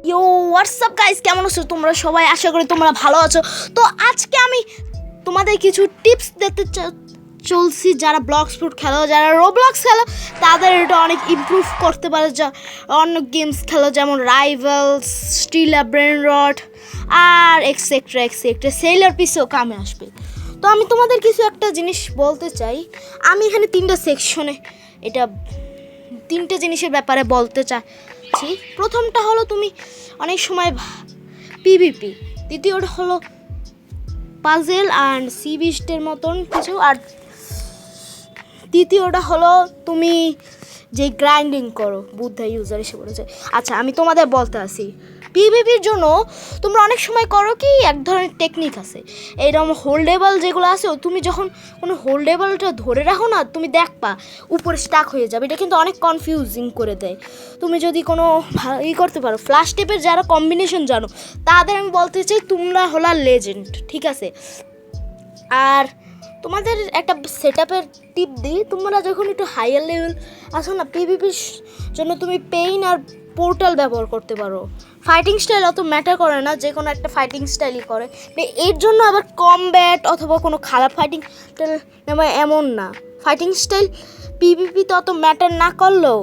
ইয়ো WhatsApp guys, কেমন আছো তোমরা সবাই? আশা করি তোমরা ভালো আছো। তো আজকে আমি তোমাদের কিছু টিপস দিতে চলছি। যারা ব্লক্স ফুট খেলো, যারা রোবলক্স খেলো, তাদের এটা অনেক ইমপ্রুভ করতে পারে। যা অন্য গেমস খেলো যেমন রাইভালস, স্টিল ব্রেন রট আর এক্সেট্রা এক্সেট্রা, সেলার পিসেও কামে আসবে। তো আমি তোমাদের কিছু একটা জিনিস বলতে চাই। আমি এখানে তিনটা সেকশনে এটা তিনটে জিনিসের ব্যাপারে বলতে চাচ্ছি। প্রথমটা হলো তুমি অনেক সময় পিভিপি, দ্বিতীয়টা হলো পাজেল অ্যান্ড সি বিস্টের মতন কিছু, আর তৃতীয়টা হলো তুমি যে গ্রাইন্ডিং করো বুদ্ধা ইউজার এসে বলেছে। আচ্ছা, আমি তোমাদের বলতে আসি পিভিপির জন্য তোমরা অনেক সময় করো কি, এক ধরনের টেকনিক আছে এইরকম হোল্ডেবল যেগুলো আছে। তুমি যখন কোনো হোল্ডেবলটা ধরে রাখো না, তুমি দেখবা উপরে স্টাক হয়ে যাবে। এটা কিন্তু অনেক কনফিউজিং করে দেয়। তুমি যদি কোনো করতে পারো, ফ্ল্যাশ টেপের যারা কম্বিনেশন জানো তাদের আমি বলতে চাই তোমরা হলা লেজেন্ড, ঠিক আছে? আর তোমাদের একটা সেট আপের টিপ দিই। তোমরা যখন একটু হাইয়ার লেভেল আসো না, পিভিপির জন্য তুমি পেইন আর পোর্টাল ব্যবহার করতে পারো। ফাইটিং স্টাইল অত ম্যাটার করে না, যে কোনো একটা ফাইটিং স্টাইলই করে। এর জন্য আবার কমব্যাট অথবা কোনো খারাপ ফাইটিং স্টাইল নেওয়া এমন না। ফাইটিং স্টাইল পিভিপিতে অত ম্যাটার না করলেও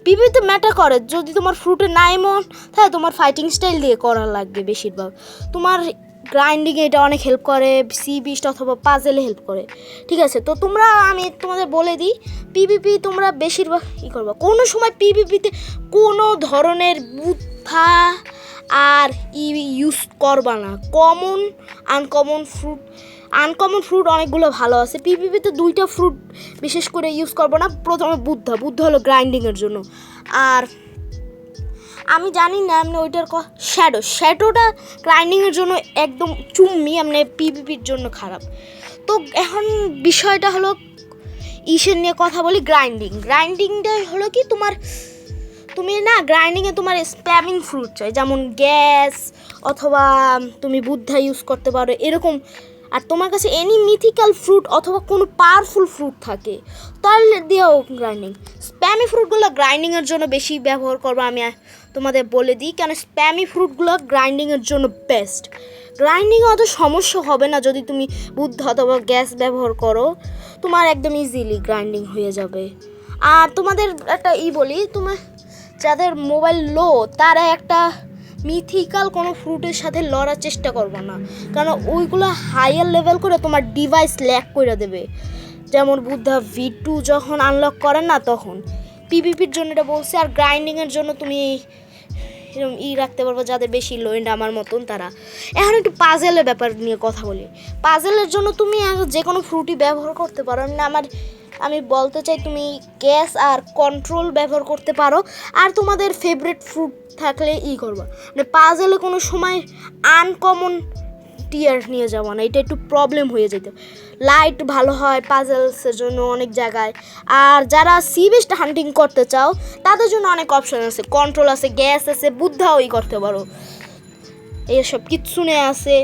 পিভিপিতে ম্যাটার করে। যদি তোমার ফ্রুটে না এমন তাহলে তোমার ফাইটিং স্টাইল দিয়ে করা লাগবে বেশিরভাগ। তোমার গ্রাইন্ডিংয়ে এটা অনেক হেল্প করে, সি বিস্ট অথবা পাজেলে হেল্প করে, ঠিক আছে? তো আমি তোমাদের বলে দিই, পিভিপি তোমরা বেশিরভাগ করবা। কোনো সময় পিভিপিতে কোনো ধরনের বুদ্ধা আর ইউজ করবা না। আনকমন ফ্রুট অনেকগুলো ভালো আছে। পিভিপিতে দুইটা ফ্রুট বিশেষ করে ইউজ করবো না। প্রথমে বুদ্ধা হলো গ্রাইন্ডিংয়ের জন্য, আর আমি জানি না এমনি ওইটার শ্যাডোটা গ্রাইন্ডিংয়ের জন্য একদম চুম্মি, এমনি পিভিপির জন্য খারাপ। তো এখন বিষয়টা হলো ইসের নিয়ে কথা বলি। গ্রাইন্ডিংটাই হলো কি, তুমি না গ্রাইন্ডিংয়ে তোমার স্প্যামিং ফ্রুট চাই, যেমন গ্যাস অথবা তুমি বুদ্ধা ইউজ করতে পারো এরকম। আর তোমার কাছে এনি মিথিক্যাল ফ্রুট অথবা কোনো পাওয়ারফুল ফ্রুট থাকে তাহলে দিয়েও গ্রাইন্ডিং। স্প্যামি ফ্রুটগুলো গ্রাইন্ডিংয়ের জন্য বেশি ব্যবহার করবো আমি তোমাদের বলে দিই, কেন স্প্যামি ফ্রুটগুলো গ্রাইন্ডিংয়ের জন্য বেস্ট। গ্রাইন্ডিংয়ে অত সমস্যা হবে না যদি তুমি বুদ্ধ অথবা গ্যাস ব্যবহার করো, তোমার একদম ইজিলি গ্রাইন্ডিং হয়ে যাবে। আর তোমাদের একটা বলি, তোমার যাদের মোবাইল লো তারা একটা মিথিক্যাল কোনো ফ্রুটের সাথে লড়ার চেষ্টা করবো না, কারণ ওইগুলো হাইয়ার লেভেল করে তোমার ডিভাইস ল্যাগ করে দেবে। যেমন বুদ্ধা V2 যখন আনলক করেন না, তখন পিভিপির জন্য এটা বলছে। আর গ্রাইন্ডিংয়ের জন্য তুমি এরকম রাখতে পারবো যাদের বেশি লো এন্ড আমার মতন তারা। এখন একটু পাজেলের ব্যাপার নিয়ে কথা বলি। পাজেলের জন্য তুমি যে কোনো ফ্রুটই ব্যবহার করতে পারো। আমি বলতে চাই তুমি গ্যাস আর কন্ট্রোল ব্যবহার করতে পারো। আর তোমাদের ফেভারিট ফ্রুট থাকলে করবা, মানে পাজেলে কোনো সময় আনকমন টিয়ার নিয়ে যাবো না, এটা একটু প্রবলেম হয়ে যেত। লাইট ভালো হয় পাজেলসের জন্য অনেক জায়গায়। আর যারা সি বিস্ট হান্টিং করতে চাও তাদের জন্য অনেক অপশন আছে, কন্ট্রোল আছে, গ্যাস আছে, বুদ্ধাও করতে পারো, এইসব কিচ্ছু নেই আছে।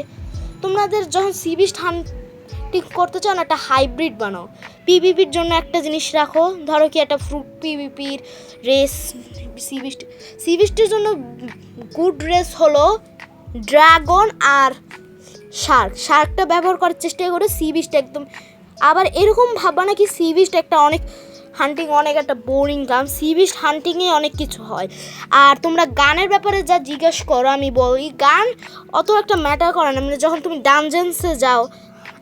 তোমাদের যখন সি বিস্ট হান্টিং করতে চাও না, একটা হাইব্রিড বানাও। পিভিপির জন্য একটা জিনিস রাখো, ধরো কি একটা ফ্রুট পিভিপির রেস। সি বিস্টের জন্য গুড রেস হলো ড্রাগন আর শার্কটা ব্যবহার করার চেষ্টা করে। সি বিস্ট একদম, আবার এরকম ভাববা না কি সি বিস্ট একটা অনেক একটা বোরিং গান। সি বিস্ট হান্টিংয়ে অনেক কিছু হয়। আর তোমরা গানের ব্যাপারে যা জিজ্ঞেস করো, আমি বলি গান অত একটা ম্যাটার করে না। মানে যখন তুমি ডানজেন্সে যাও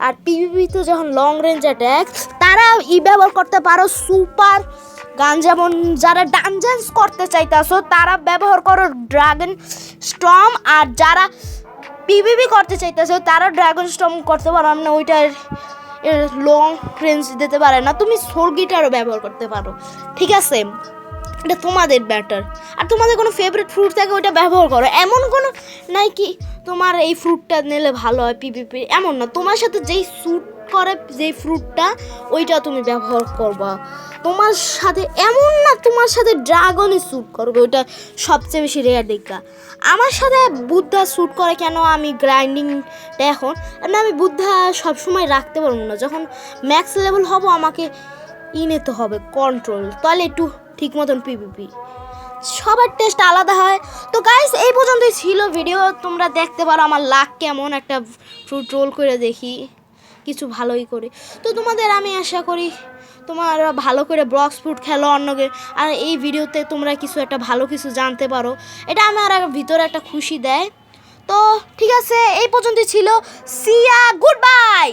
আর পিভিপিতে যখন লং রেঞ্জ অ্যাটাক, তারা ব্যবহার করতে পারো সুপার গান। যেমন যারা ডানজেন্স করতে চাইতেছো তারা ব্যবহার করো ড্রাগন স্টর্ম, আর যারা পিভিপি করতে চাইতেছো তারা ড্রাগন স্টর্ম করতে পারো না, ওইটার লং রেঞ্জ দিতে পারে না। তুমি সোল গিটারও ব্যবহার করতে পারো, ঠিক আছে? এটা তোমাদের ব্যাটার। আর তোমাদের কোনো ফেভারিট ফ্রুট থাকে ওইটা ব্যবহার করো। এমন কোনো নাই কি তোমার এই ফ্রুটটা নিলে ভালো হয় পিভিপি, এমন না। তোমার সাথে যেই স্যুট করে যেই ফ্রুটটা ওইটা তুমি ব্যবহার করবা। তোমার সাথে এমন না তোমার সাথে ড্রাগনই স্যুট করবে, ওইটা সবচেয়ে বেশি রেয়ার দেখা। আমার সাথে বুদ্ধা স্যুট করে কেন, আমি গ্রাইন্ডিংটা এখন আমি বুদ্ধা সবসময় রাখতে পারবো না। যখন ম্যাক্স লেভেল হব আমাকে নিতে হবে কন্ট্রোল, তাহলে একটু ঠিক মতন পিভিপি। সবার টেস্ট আলাদা হয়। তো গাইস এই পর্যন্তই ছিল ভিডিও, তোমরা দেখতে পারো আমার লাক কেমন, একটা ফ্রুট রোল করে দেখি কিছু ভালোই করে। তো তোমাদের আমি আশা করি তোমরা ভালো করে ব্লক্স ফ্রুট খেলো অন্যকে, আর এই ভিডিওতে তোমরা কিছু একটা ভালো কিছু জানতে পারো, এটা আমার ভিতরে একটা খুশি দেয়। তো ঠিক আছে, এই পর্যন্তই ছিল। সিয়া, গুড বাই।